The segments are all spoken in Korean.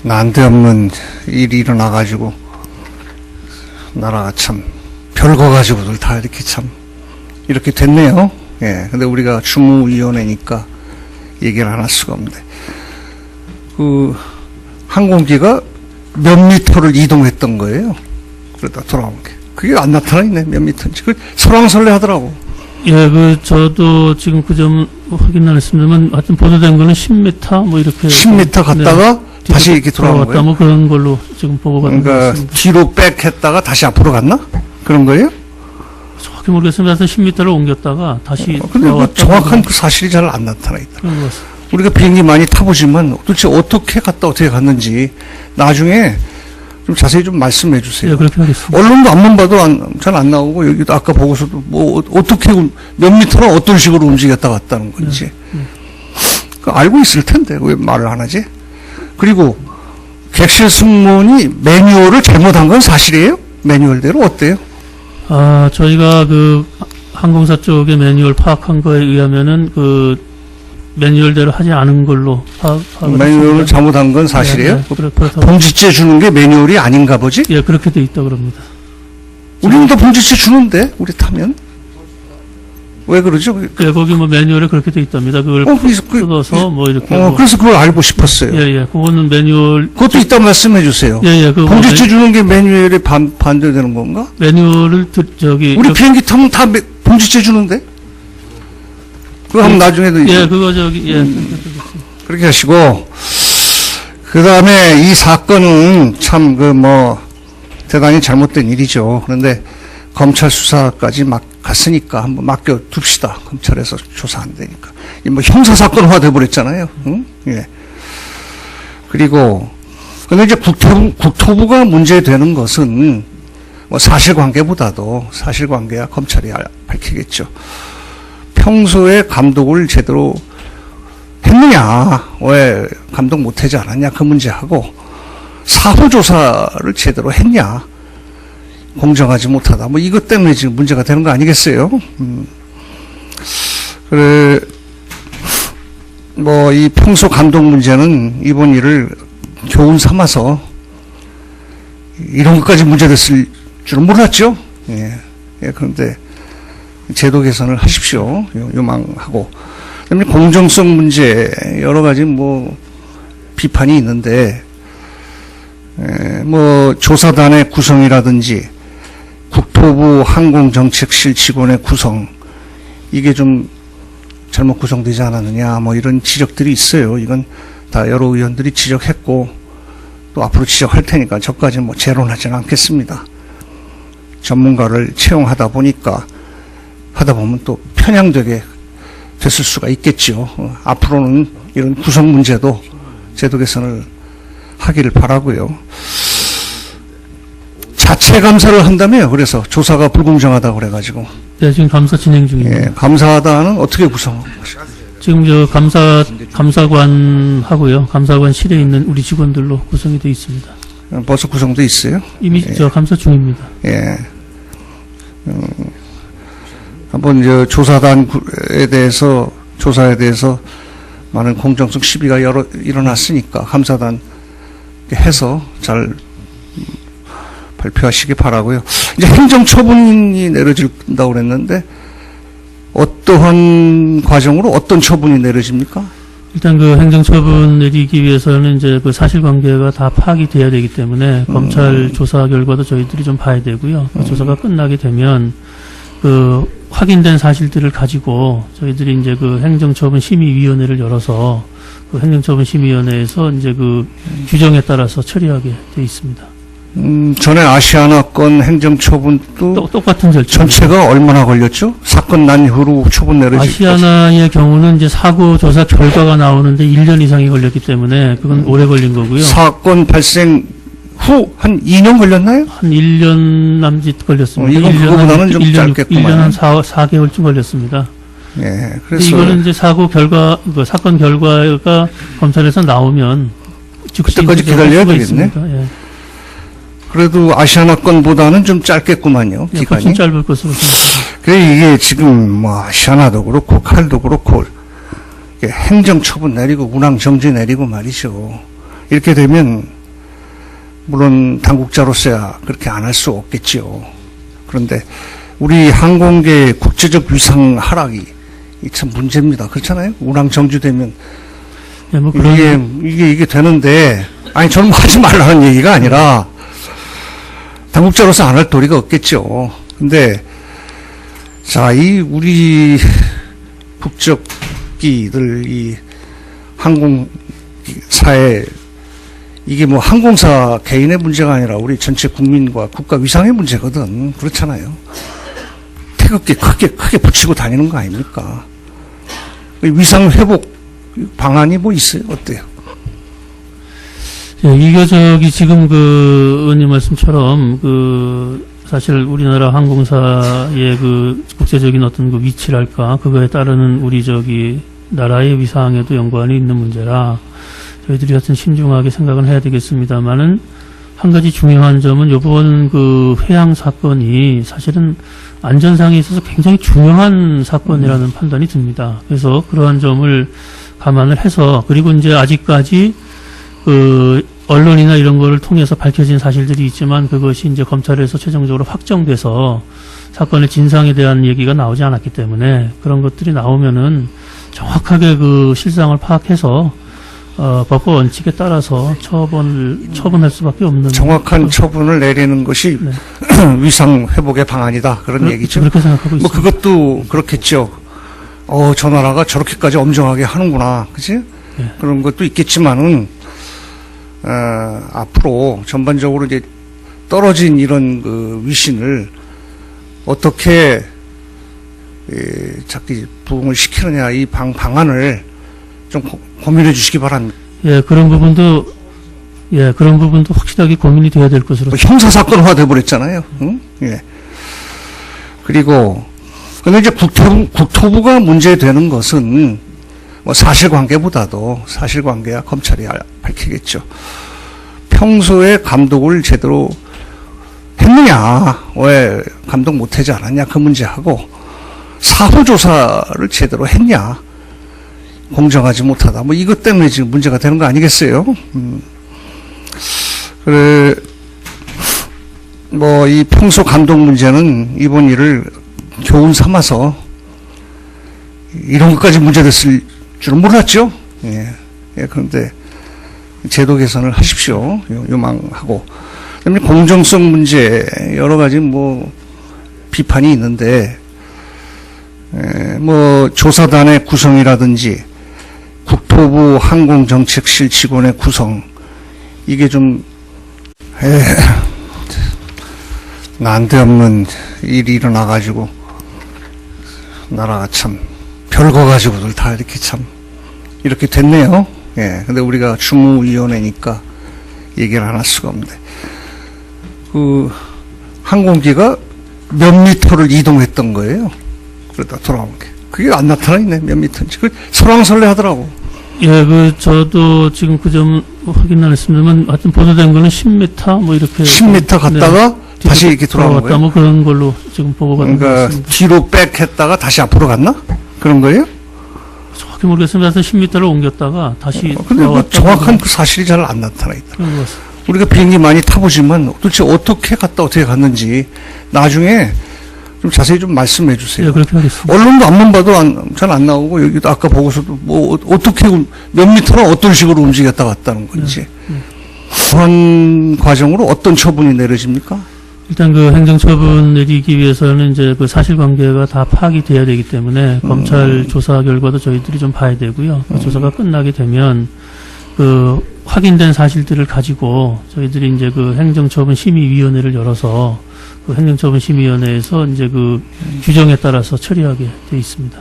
난데없는 일이 일어나가지고 나라가 참 별거 가지고들 다 이렇게 참 이렇게 됐네요. 예. 근데 우리가 주무위원회니까 얘기를 안 할 수가 없는데 그 항공기가 몇 미터를 이동했던 거예요. 그러다 돌아온 게 그게 안 나타나 있네. 몇 미터인지 그 설왕설래 하더라고. 예, 저도 지금 그 점 확인 안 했습니다만, 하여튼 보도된 거는 10m, 뭐 이렇게. 10m 갔다가 네, 다시 이렇게 돌아온 거예요? 뭐 그런 걸로 지금 보고가 된 것 그러니까 같습니다. 뒤로 백 했다가 다시 앞으로 갔나? 그런 거예요? 정확히 모르겠습니다. 하여튼 10m를 옮겼다가 다시. 근데 그 정확한 그 사실이 잘 안 나타나 있다. 그런 것 같습니다. 우리가 비행기 많이 타보지만 도대체 어떻게 갔다 어떻게 갔는지 나중에 좀 자세히 좀 말씀해 주세요. 예, 그렇게 하겠습니다. 언론도 앞만 봐도 잘 안 나오고 여기도 아까 보고서도 뭐 어떻게 몇 미터나 어떤 식으로 움직였다 갔다는 건지 알고 있을 텐데 왜 말을 안 하지? 그리고 객실 승무원이 매뉴얼을 잘못한 건 사실이에요? 매뉴얼대로 어때요? 저희가 그 항공사 쪽의 매뉴얼 파악한 거에 의하면은 그 매뉴얼대로 하지 않은 걸로 매뉴얼을 잘못한 건 사실이에요? 네, 봉지째 주는 게 매뉴얼이 아닌가 보지? 예, 그렇게 돼 있다 그럽니다. 우리는 다 봉지째 주는데 우리 타면 왜 그러죠? 예, 거기 뭐 매뉴얼에 그렇게 돼 있답니다. 그걸 뜯어서 뭐 이렇게. 그래서 그걸 알고 싶었어요. 예, 그거는 매뉴얼. 그것도 이따 말씀해 주세요. 예, 봉지째 주는 게 매뉴얼에 반대되는 건가? 매뉴얼을 우리 비행기 타면 다 봉지째 주는데? 그거 한번 나중에도. 예, 그거 그렇게 하시고, 그 다음에 이 사건은 참 대단히 잘못된 일이죠. 그런데 검찰 수사까지 막 갔으니까 한번 맡겨둡시다. 검찰에서 조사 안 되니까. 뭐 형사사건화 돼버렸잖아요. 응? 예. 그리고, 근데 이제 국토부가 문제되는 것은 뭐 사실관계보다도 사실관계야 검찰이 밝히겠죠. 평소에 감독을 제대로 했느냐, 왜 감독 못하지 않았냐, 그 문제하고, 사후조사를 제대로 했냐, 공정하지 못하다, 뭐 이것 때문에 지금 문제가 되는 거 아니겠어요? 그래, 뭐 이 평소 감독 문제는 이번 일을 교훈 삼아서 이런 것까지 문제됐을 줄은 몰랐죠? 예, 그런데 제도 개선을 하십시오. 요망하고. 그다음에 공정성 문제, 여러 가지 비판이 있는데, 조사단의 구성이라든지, 국토부 항공정책실 직원의 구성, 이게 좀 잘못 구성되지 않았느냐, 이런 지적들이 있어요. 이건 다 여러 의원들이 지적했고, 또 앞으로 지적할 테니까 저까지 재론하지는 않겠습니다. 전문가를 채용하다 보면 또 편향되게 됐을 수가 있겠죠. 앞으로는 이런 구성 문제도 제도 개선을 하기를 바라고요. 자체 감사를 한다며요. 그래서 조사가 불공정하다고 그래가지고. 네, 지금 감사 진행 중입니다. 예, 감사단은 어떻게 구성하고? 지금 감사관하고요. 감사관실에 있는 우리 직원들로 구성이 되어 있습니다. 벌써 구성돼 있어요? 이미 감사 중입니다. 예. 한번 조사에 대해서 많은 공정성 시비가 일어났으니까 감사단 해서 잘 발표하시기 바라고요. 이제 행정처분이 내려진다고 그랬는데 어떠한 과정으로 어떤 처분이 내려집니까? 일단 그 행정처분 내리기 위해서는 이제 그 사실관계가 다 파악이 돼야 되기 때문에 검찰 조사 결과도 저희들이 좀 봐야 되고요. 그 조사가 끝나게 되면 그 확인된 사실들을 가지고 저희들이 이제 그 행정처분 심의위원회를 열어서 그 행정처분 심의위원회에서 이제 그 규정에 따라서 처리하게 돼 있습니다. 전에 아시아나건 행정처분도 똑같은 절차. 전체가 얼마나 걸렸죠? 사건 난 후로 처분 내려지고. 아시아나의 경우는 이제 사고 조사 결과가 나오는데 1년 이상이 걸렸기 때문에 그건 오래 걸린 거고요. 사건 발생 후 한 2년 걸렸나요? 한 1년 남짓 걸렸습니다. 이건 그거보다는 좀 짧겠구만. 1년 한 4개월쯤 걸렸습니다. 예, 그래서 이거는 이제 사건 결과가 검찰에서 나오면 그때까지 기다려야 되겠네. 예. 그래도 아시아나건보다는 좀 짧겠구만요. 예, 기간이. 훨씬 짧을 것으로 생각합니다. 그래 이게 지금 아시아나도 그렇고 칼도 그렇고 행정처분 내리고 운항정지 내리고 말이죠. 이렇게 되면 물론 당국자로서야 그렇게 안 할 수 없겠지요. 그런데 우리 항공계 국제적 위상 하락이 참 문제입니다. 그렇잖아요. 운항정지되면 예, 뭐 그런 이게 되는데, 아니 저는 뭐 하지 말라는 얘기가 아니라 당국자로서 안 할 도리가 없겠죠. 근데 자, 이 우리 국적기들 이 항공사에 이게 뭐 항공사 개인의 문제가 아니라 우리 전체 국민과 국가 위상의 문제거든. 그렇잖아요. 태극기 크게 붙이고 다니는 거 아닙니까? 위상 회복 방안이 뭐 있어요? 어때요? 예, 이교적이 지금 그 의원님 말씀처럼 사실 우리나라 항공사의 그 국제적인 어떤 그 위치랄까 그거에 따르는 우리 나라의 위상에도 연관이 있는 문제라 저희들이 하여튼 신중하게 생각을 해야 되겠습니다만은 한 가지 중요한 점은 이번 그 회항 사건이 사실은 안전상에 있어서 굉장히 중요한 사건이라는 판단이 듭니다. 그래서 그러한 점을 감안을 해서 그리고 이제 아직까지 언론이나 이런 거를 통해서 밝혀진 사실들이 있지만 그것이 이제 검찰에서 최종적으로 확정돼서 사건의 진상에 대한 얘기가 나오지 않았기 때문에 그런 것들이 나오면은 정확하게 그 실상을 파악해서 법과 원칙에 따라서 처분할 수밖에 없는 정확한 처분을 내리는 것이 네. 위상 회복의 방안이다. 그런 얘기죠. 그렇게 생각하고 뭐 있습니다. 그것도 그렇겠죠. 저 나라가 저렇게까지 엄정하게 하는구나. 그치? 네. 그런 것도 있겠지만은 앞으로 전반적으로 이제 떨어진 이런 그 위신을 어떻게 자꾸 부응을 시키느냐 이 방안을 좀 고민해 주시기 바랍니다. 예, 그런 부분도 확실하게 고민이 돼야 될 것으로. 뭐 형사사건화 돼버렸잖아요. 응? 예. 그리고 근데 이제 국토부가 문제되는 것은 뭐 사실관계보다도 사실관계야 검찰이 밝히겠죠. 평소에 감독을 제대로 했느냐, 왜 감독 못하지 않았냐 그 문제하고 사후조사를 제대로 했냐, 공정하지 못하다 뭐 이것 때문에 지금 문제가 되는 거 아니겠어요? 그래 뭐 이 평소 감독 문제는 이번 일을 교훈 삼아서 이런 것까지 문제됐을 줄은 몰랐죠. 예, 그런데 제도 개선을 하십시오. 요망하고. 그다음에 공정성 문제 여러 가지 뭐 비판이 있는데 뭐 조사단의 구성이라든지 국토부 항공정책실 직원의 구성 이게 좀 난데없는 일이 일어나가지고 나라가 참 별거 가지고들 다 이렇게 참 이렇게 됐네요. 예. 근데 우리가 주무위원회니까 얘기를 안 할 수가 없는데 그 항공기가 몇 미터를 이동했던 거예요. 그러다 돌아온 게 그게 안 나타나 있네. 몇 미터인지 그 설왕설래 하더라고. 예, 저도 지금 그 점 확인 안 했습니다만 하여튼 보도된 거는 10m 뭐 이렇게 10m 갔다가 네, 다시 이렇게 돌아온 거예요. 뭐 그런 걸로 지금 보고가 된 것 그러니까 같습니다. 뒤로 백 했다가 다시 앞으로 갔나? 그런 거예요? 정확히 모르겠습니다. 하여튼 10m를 옮겼다가 다시 근데 그 돌아왔다 정확한 그 사실이 잘 안 나타나 있다. 그런 것 같습니다. 우리가 비행기 많이 타보지만 도대체 어떻게 갔다 어떻게 갔는지 나중에 좀 자세히 좀 말씀해 주세요. 예, 그렇게 하겠습니다. 언론도 앞만 봐도 잘 안 나오고 여기도 아까 보고서도 뭐 어떻게 몇 미터나 어떤 식으로 움직였다 갔다는 건지 그런 과정으로 어떤 처분이 내려집니까? 일단 그 행정처분 내리기 위해서는 이제 그 사실관계가 다 파악이 돼야 되기 때문에 검찰 조사 결과도 저희들이 좀 봐야 되고요. 그 조사가 끝나게 되면 그 확인된 사실들을 가지고 저희들이 이제 그 행정처분 심의위원회를 열어서 그 행정처분심의위원회에서 이제 그 규정에 따라서 처리하게 돼 있습니다.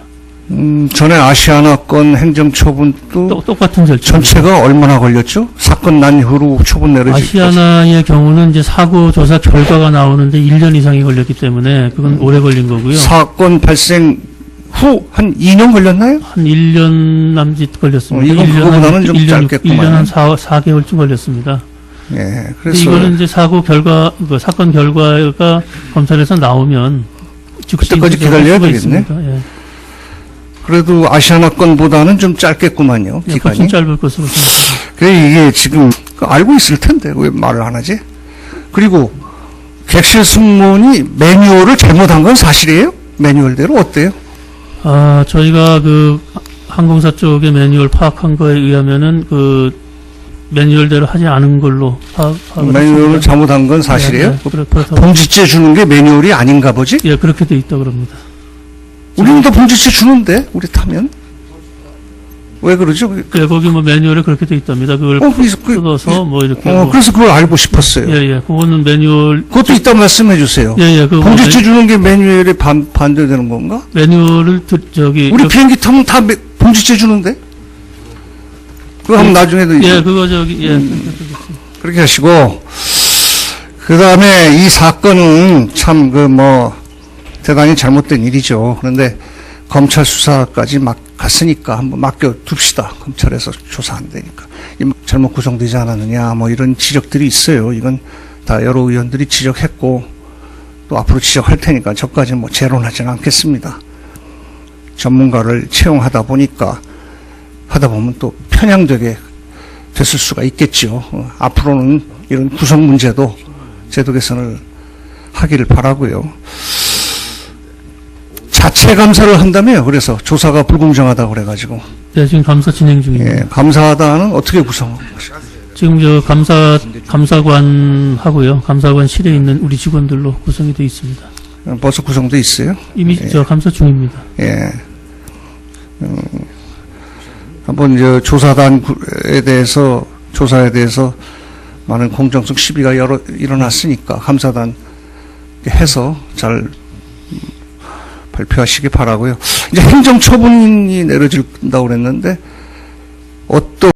전에 아시아나건 행정처분도 똑같은 절차. 전체가 얼마나 걸렸죠? 사건 난 이후로 처분 내려지기까지. 아시아나의 경우는 이제 사고 조사 결과가 나오는데 1년 이상이 걸렸기 때문에 그건 오래 걸린 거고요. 사건 발생 후 한 2년 걸렸나요? 한 1년 남짓 걸렸습니다. 이건 그거보다는 좀 짧겠구만. 1년 한 4개월쯤 걸렸습니다. 예, 그래서 이거는 이제 사고 결과, 그 사건 결과가 검찰에서 나오면 즉시 그때까지 기다려야 되겠네. 예. 그래도 아시아나 건보다는 좀 짧겠구만요, 예, 기간이. 훨씬 짧을 것으로 생각합니다. 그래, 이게 지금 알고 있을 텐데 왜 말을 안 하지? 그리고 객실 승무원이 매뉴얼을 잘못한 건 사실이에요? 매뉴얼대로 어때요? 아, 저희가 그 항공사 쪽의 매뉴얼 파악한 거에 의하면은 그 매뉴얼대로 하지 않은 걸로 파악을 매뉴얼을 했습니다. 잘못한 건 사실이에요? 네, 네, 그렇다고. 봉지째 주는 게 매뉴얼이 아닌가 보지? 예, 그렇게 돼 있다 그럽니다. 우리는 다 봉지째 주는데 우리 타면 왜 그러죠? 예, 거기 뭐 매뉴얼에 그렇게 돼 있답니다. 그걸 그래서 뜯어서 뭐 이렇게 뭐, 그래서 그걸 알고 싶었어요. 예, 예, 그거는 매뉴얼 그것도 이따 말씀해 주세요. 예, 예, 그 봉지째 주는 게 매뉴얼에 반대되는 건가? 매뉴얼을 저기 우리 비행기 타면 다 봉지째 주는데? 그거 한번 나중에도 예, 그거 저기 예, 그렇게 하시고, 그 다음에 이 사건은 참 대단히 잘못된 일이죠. 그런데 검찰 수사까지 막 갔으니까 한번 맡겨둡시다. 검찰에서 조사한다니까. 잘못 구성되지 않았느냐, 뭐 이런 지적들이 있어요. 이건 다 여러 의원들이 지적했고, 또 앞으로 지적할 테니까 저까지 뭐 재론하지는 않겠습니다. 전문가를 채용하다 보면 또 편향되게 됐을 수가 있겠죠. 앞으로는 이런 구성 문제도 제도 개선을 하기를 바라고요. 자체 감사를 한다며요. 그래서 조사가 불공정하다고 그래가지고. 네, 지금 감사 진행 중입니다. 예, 감사하다는 어떻게 구성하고? 지금 저 감사관하고요. 감사관실에 있는 우리 직원들로 구성이 되어 있습니다. 벌써 구성돼 있어요? 이미 저 감사 중입니다. 예. 한번 조사에 대해서 많은 공정성 시비가 일어났으니까 감사단 해서 잘 발표하시기 바라고요. 이제 행정처분이 내려진다고 그랬는데 어떤